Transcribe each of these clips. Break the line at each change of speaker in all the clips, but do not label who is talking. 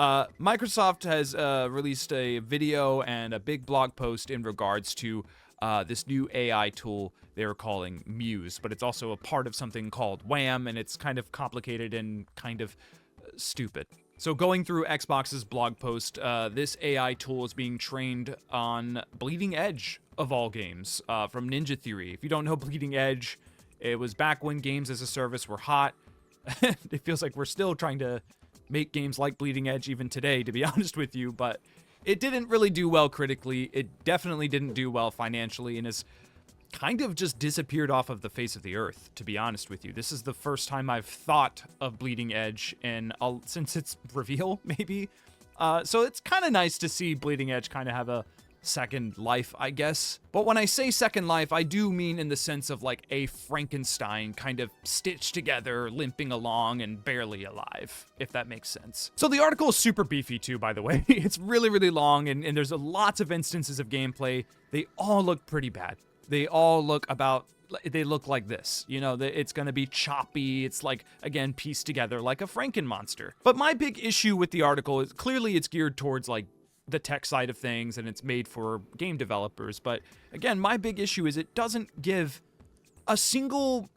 Microsoft has released a video and a big blog post in regards to this new AI tool they're calling Muse, but it's also a part of something called Wham, and it's kind of complicated and kind of stupid. So going through Xbox's blog post, this AI tool is being trained on Bleeding Edge, of all games, from Ninja Theory. If you don't know Bleeding Edge, it was back when games as a service were hot. It feels like we're still trying to make games like Bleeding Edge even today, to be honest with you, but it didn't really do well critically. It definitely didn't do well financially, and has kind of just disappeared off of the face of the earth, to be honest with you. This is the first time I've thought of Bleeding Edge since its reveal, maybe. So it's kind of nice to see Bleeding Edge kind of have a second life, I guess. But when I say second life, I do mean in the sense of like a Frankenstein kind of stitched together, limping along and barely alive, if that makes sense. So the article is super beefy too, by the way. It's really, really long, and there's lots of instances of gameplay. They all look pretty bad. They all look like this. You know, it's going to be choppy. It's like, again, pieced together like a Frankenmonster. But my big issue with the article is clearly it's geared towards like the tech side of things, and it's made for game developers. But again, my big issue is it doesn't give a single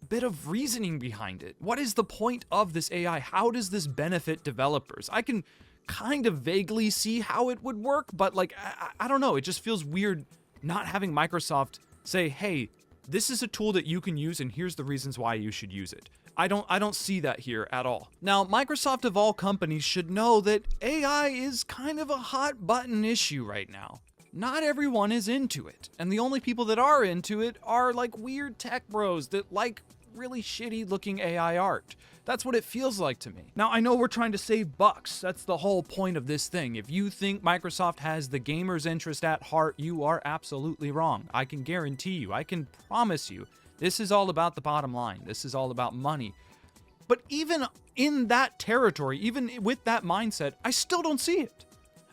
bit of reasoning behind it. What is the point of this AI? How does this benefit developers? I can kind of vaguely see how it would work, but like, I don't know. It just feels weird not having Microsoft say, hey, this is a tool that you can use, and here's the reasons why you should use it. I don't see that here at all. Now, Microsoft of all companies should know that AI is kind of a hot button issue right now. Not everyone is into it, and the only people that are into it are like weird tech bros that like really shitty looking AI art. That's what it feels like to me. Now, I know we're trying to save bucks. That's the whole point of this thing. If you think Microsoft has the gamer's interest at heart, you are absolutely wrong. I can guarantee you, I can promise you, this is all about the bottom line. This is all about money. But even in that territory, even with that mindset, I still don't see it.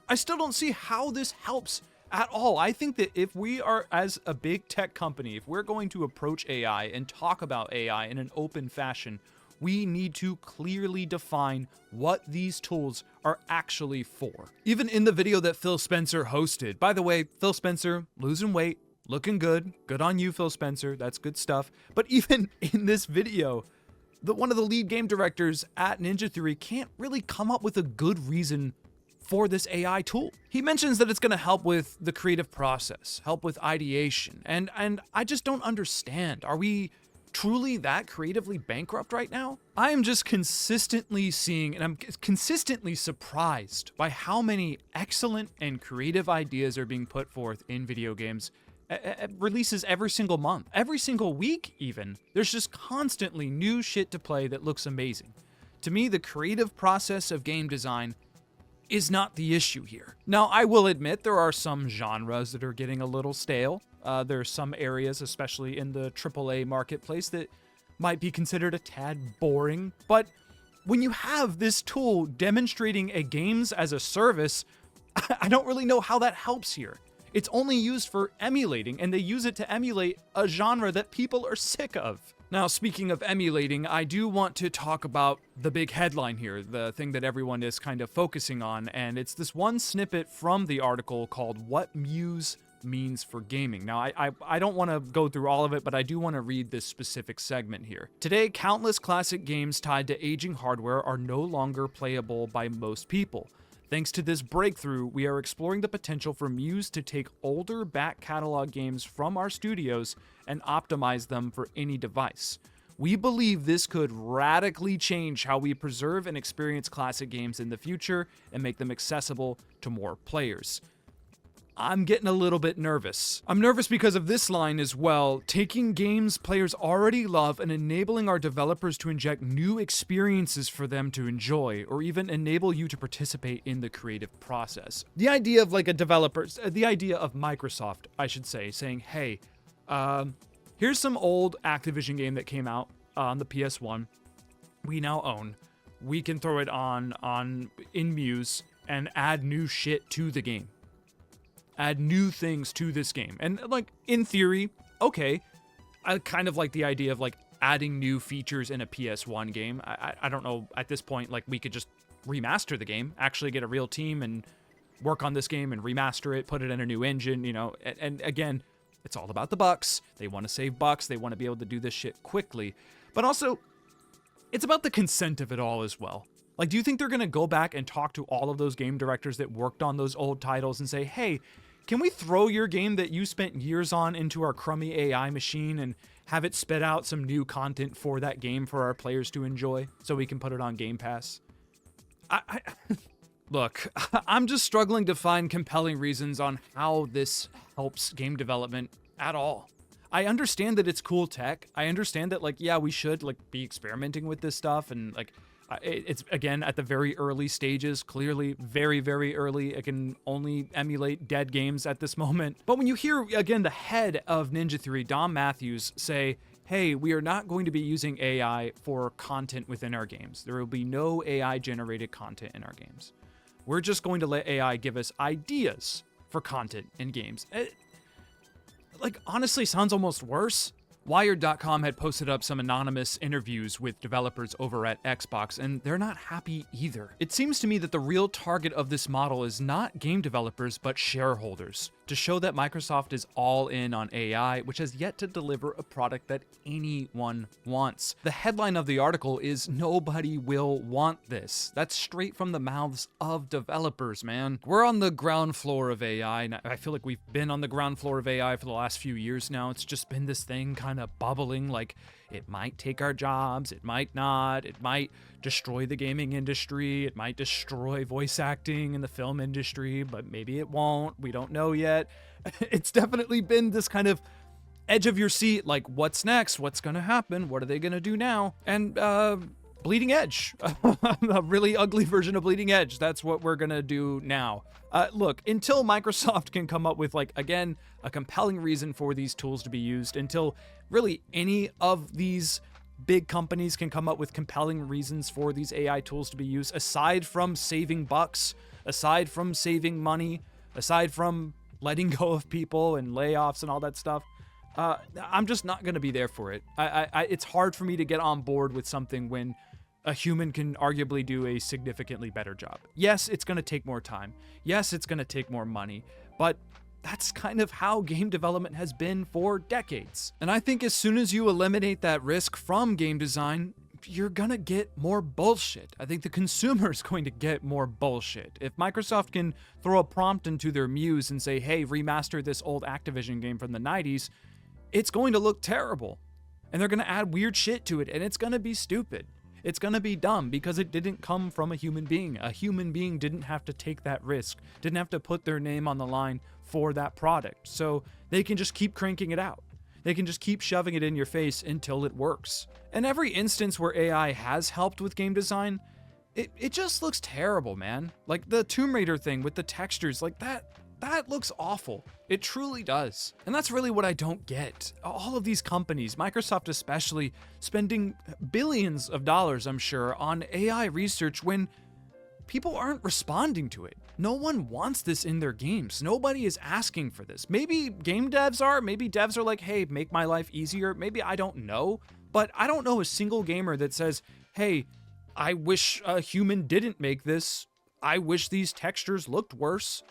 I still don't see how this helps at all. I think that if we are, as a big tech company, if we're going to approach AI and talk about AI in an open fashion, we need to clearly define what these tools are actually for. Even in the video that Phil Spencer hosted, by the way, Phil Spencer losing weight, looking good. Good on you, Phil Spencer. That's good stuff. But even in this video, one of the lead game directors at Ninja Theory can't really come up with a good reason for this AI tool. He mentions that it's going to help with the creative process, help with ideation, and I just don't understand. Are we truly that creatively bankrupt right now? I am just consistently seeing, and I'm consistently surprised by how many excellent and creative ideas are being put forth in video games. Releases every single month, every single week even. There's just constantly new shit to play that looks amazing. To me, the creative process of game design is not the issue here. Now, I will admit there are some genres that are getting a little stale. There are some areas, especially in the AAA marketplace, that might be considered a tad boring. But when you have this tool demonstrating a games as a service, I don't really know how that helps here. It's only used for emulating, and they use it to emulate a genre that people are sick of. Now, speaking of emulating, I do want to talk about the big headline here, the thing that everyone is kind of focusing on, and it's this one snippet from the article called What Muse Means for Gaming. Now, I don't want to go through all of it, but I do want to read this specific segment here. Today, countless classic games tied to aging hardware are no longer playable by most people. Thanks to this breakthrough, we are exploring the potential for Muse to take older back catalog games from our studios and optimize them for any device. We believe this could radically change how we preserve and experience classic games in the future and make them accessible to more players. I'm getting a little bit nervous. I'm nervous because of this line as well, taking games players already love and enabling our developers to inject new experiences for them to enjoy, or even enable you to participate in the creative process. The idea of like the idea of Microsoft, I should say, saying, hey, here's some old Activision game that came out on the PS1 we now own. We can throw it on in Muse and add new shit to the game. Add new things to this game. And like, in theory, okay, I kind of like the idea of like adding new features in a PS1 game. I don't know, at this point, like we could just remaster the game, actually get a real team and work on this game and remaster it, put it in a new engine, and again, it's all about the bucks. They want to save bucks. They want to be able to do this shit quickly. But also, it's about the consent of it all as well. Like, do you think they're going to go back and talk to all of those game directors that worked on those old titles and say, hey, can we throw your game that you spent years on into our crummy AI machine and have it spit out some new content for that game for our players to enjoy so we can put it on Game Pass? Look, I'm just struggling to find compelling reasons on how this helps game development at all. I understand that it's cool tech. I understand that, like, yeah, we should, like, be experimenting with this stuff, and, like, it's, again, at the very early stages, clearly very, very early. It can only emulate dead games at this moment. But when you hear, again, the head of Ninja Theory, Dom Matthews, say, hey, we are not going to be using AI for content within our games. There will be no AI-generated content in our games. We're just going to let AI give us ideas for content in games. Like, honestly, sounds almost worse. Wired.com had posted up some anonymous interviews with developers over at Xbox, and they're not happy either. It seems to me that the real target of this model is not game developers, but shareholders, to show that Microsoft is all in on AI, which has yet to deliver a product that anyone wants. The headline of the article is, "Nobody will want this." That's straight from the mouths of developers, man. We're on the ground floor of AI, and I feel like we've been on the ground floor of AI for the last few years now. It's just been this thing kind of bubbling, like it might take our jobs, it might not, it might destroy the gaming industry, it might destroy voice acting in the film industry, but maybe it won't. We don't know yet. It's definitely been this kind of edge of your seat, like, what's next? What's gonna happen? What are they gonna do now? And Bleeding Edge, a really ugly version of Bleeding Edge. That's what we're gonna do now. Look, until Microsoft can come up with, like, again, a compelling reason for these tools to be used, until really any of these big companies can come up with compelling reasons for these AI tools to be used, aside from saving bucks, aside from saving money, aside from letting go of people and layoffs and all that stuff, I'm just not going to be there for it. It's hard for me to get on board with something when a human can arguably do a significantly better job. Yes, it's going to take more time. Yes, it's going to take more money, but that's kind of how game development has been for decades. And I think as soon as you eliminate that risk from game design, you're gonna get more bullshit. I think the consumer is going to get more bullshit. If Microsoft can throw a prompt into their Muse and say, hey, remaster this old Activision game from the 90s, it's going to look terrible. And they're gonna add weird shit to it, and it's gonna be stupid. It's gonna be dumb because it didn't come from a human being. A human being didn't have to take that risk, didn't have to put their name on the line for that product. So they can just keep cranking it out. They can just keep shoving it in your face until it works. And every instance where AI has helped with game design, it just looks terrible, man. Like the Tomb Raider thing with the textures, like that looks awful. It truly does. And that's really what I don't get. All of these companies, Microsoft especially, spending billions of dollars, I'm sure, on AI research when people aren't responding to it. No one wants this in their games. Nobody is asking for this. Maybe game devs are. Maybe devs are like, hey, make my life easier. Maybe, I don't know. But I don't know a single gamer that says, hey, I wish a human didn't make this. I wish these textures looked worse.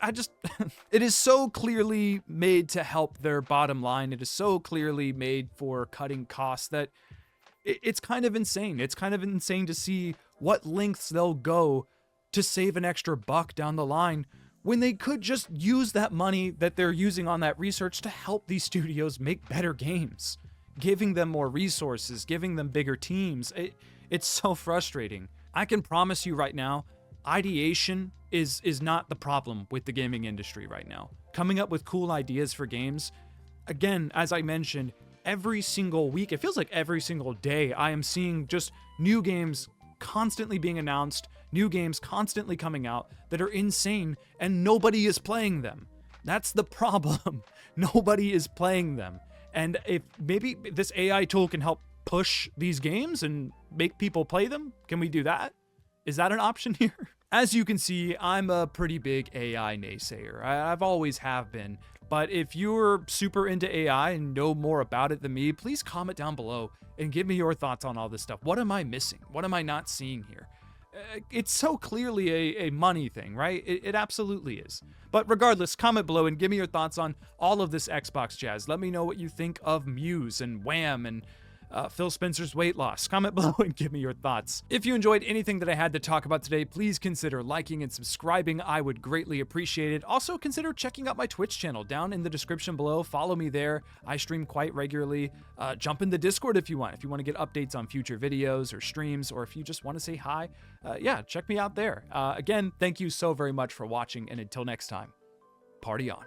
I just, it is so clearly made to help their bottom line. It is so clearly made for cutting costs that it's kind of insane. It's kind of insane to see what lengths they'll go to save an extra buck down the line when they could just use that money that they're using on that research to help these studios make better games, giving them more resources, giving them bigger teams. It's so frustrating. I can promise you right now, ideation is not the problem with the gaming industry right now. Coming up with cool ideas for games, again, as I mentioned, every single week, it feels like every single day, I am seeing just new games constantly being announced, new games constantly coming out that are insane, and nobody is playing them. That's the problem. Nobody is playing them. And if maybe this AI tool can help push these games and make people play them, can we do that? Is that an option here? As you can see, I'm a pretty big AI naysayer. I've always have been. But if you're super into AI and know more about it than me, please comment down below and give me your thoughts on all this stuff. What am I missing? What am I not seeing here? It's so clearly a money thing, right? It absolutely is. But regardless, comment below and give me your thoughts on all of this Xbox jazz. Let me know what you think of Muse and Wham and Phil Spencer's weight loss. Comment below and give me your thoughts. If you enjoyed anything that I had to talk about today, please consider liking and subscribing. I would greatly appreciate it. Also, consider checking out my Twitch channel down in the description below. Follow me there. I stream quite regularly. Jump in the Discord if you want. If you want to get updates on future videos or streams, or if you just want to say hi, yeah, check me out there. Again, thank you so very much for watching, and until next time, party on.